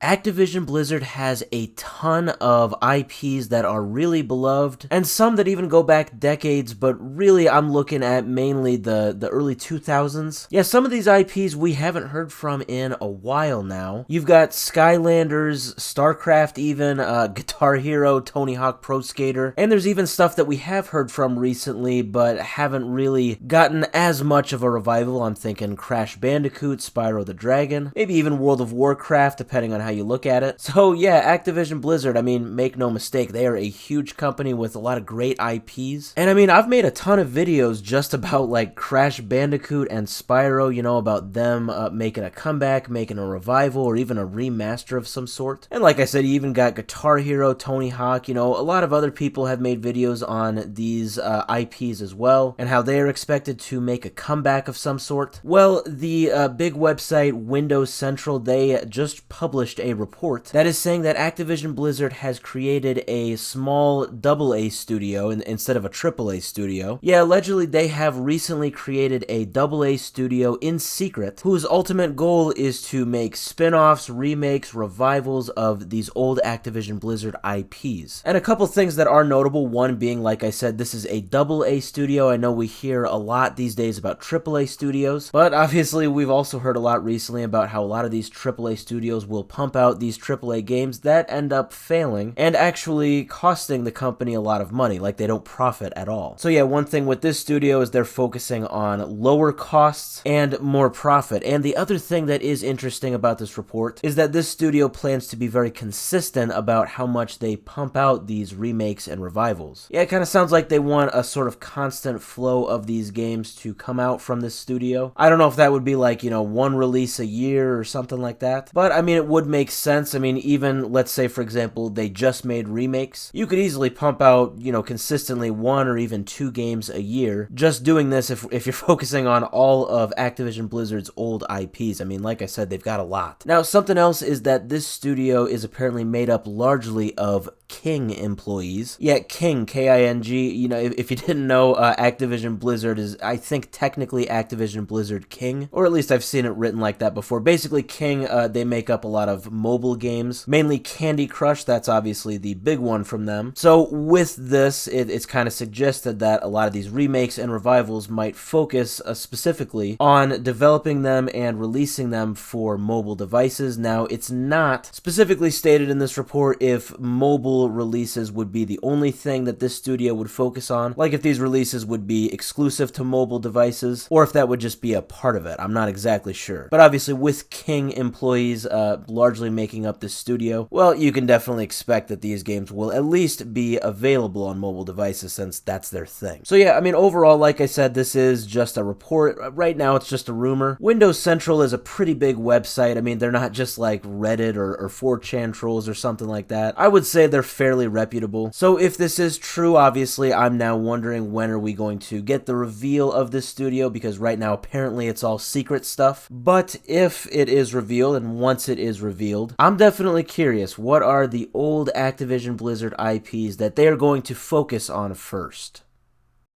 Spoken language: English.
Activision Blizzard has a ton of IPs that are really beloved, and some that even go back decades, but really I'm looking at mainly the early 2000s. Yeah, some of these IPs we haven't heard from in a while now. You've got Skylanders, StarCraft even, Guitar Hero, Tony Hawk Pro Skater, and there's even stuff that we have heard from recently, but haven't really gotten as much of a revival. I'm thinking Crash Bandicoot, Spyro the Dragon, maybe even World of Warcraft, depending on how you look at it. So yeah, Activision Blizzard, I mean, make no mistake, they are a huge company with a lot of great IPs. And I mean, I've made a ton of videos just about like Crash Bandicoot and Spyro, you know, about them making a comeback, making a revival, or even a remaster of some sort. And like I said, you even got Guitar Hero, Tony Hawk, you know, a lot of other people have made videos on these IPs as well, and how they are expected to make a comeback of some sort. Well, the big website Windows Central, they just published a report that is saying that Activision Blizzard has created a small AA studio instead of a AAA studio. Yeah, allegedly they have recently created a AA studio in secret, whose ultimate goal is to make spin-offs, remakes, revivals of these old Activision Blizzard IPs. And a couple things that are notable, one being, like I said, this is a AA studio. I know we hear a lot these days about AAA studios, but obviously we've also heard a lot recently about how a lot of these AAA studios will pump out these AAA games that end up failing and actually costing the company a lot of money, like they don't profit at all. So yeah, one thing with this studio is they're focusing on lower costs and more profit. And the other thing that is interesting about this report is that this studio plans to be very consistent about how much they pump out these remakes and revivals. Yeah, it kind of sounds like they want a sort of constant flow of these games to come out from this studio. I don't know if that would be like, you know, one release a year or something like that, but I mean, it would make sense. I mean, even let's say, for example, they just made remakes, you could easily pump out, you know, consistently one or even two games a year. Just doing this if you're focusing on all of Activision Blizzard's old IPs. I mean, like I said, they've got a lot. Now, something else is that this studio is apparently made up largely of King employees. Yeah, King, K-I-N-G, you know, if you didn't know, Activision Blizzard is, I think, technically Activision Blizzard King, or at least I've seen it written like that before. Basically, King, they make up a lot of mobile games, mainly Candy Crush, that's obviously the big one from them. So with this, it's kind of suggested that a lot of these remakes and revivals might focus specifically on developing them and releasing them for mobile devices. Now, it's not specifically stated in this report if mobile releases would be the only thing that this studio would focus on, like if these releases would be exclusive to mobile devices, or if that would just be a part of it. I'm not exactly sure. But obviously with King employees largely making up this studio, well, you can definitely expect that these games will at least be available on mobile devices since that's their thing. So yeah, I mean, overall, like I said, this is just a report. Right now, it's just a rumor. Windows Central is a pretty big website. I mean, they're not just like Reddit or 4chan trolls or something like that. I would say they're fairly reputable. So if this is true, obviously, I'm now wondering when are we going to get the reveal of this studio, because right now, apparently, it's all secret stuff. But if it is revealed, and once it is revealed, I'm definitely curious, what are the old Activision Blizzard IPs that they are going to focus on first?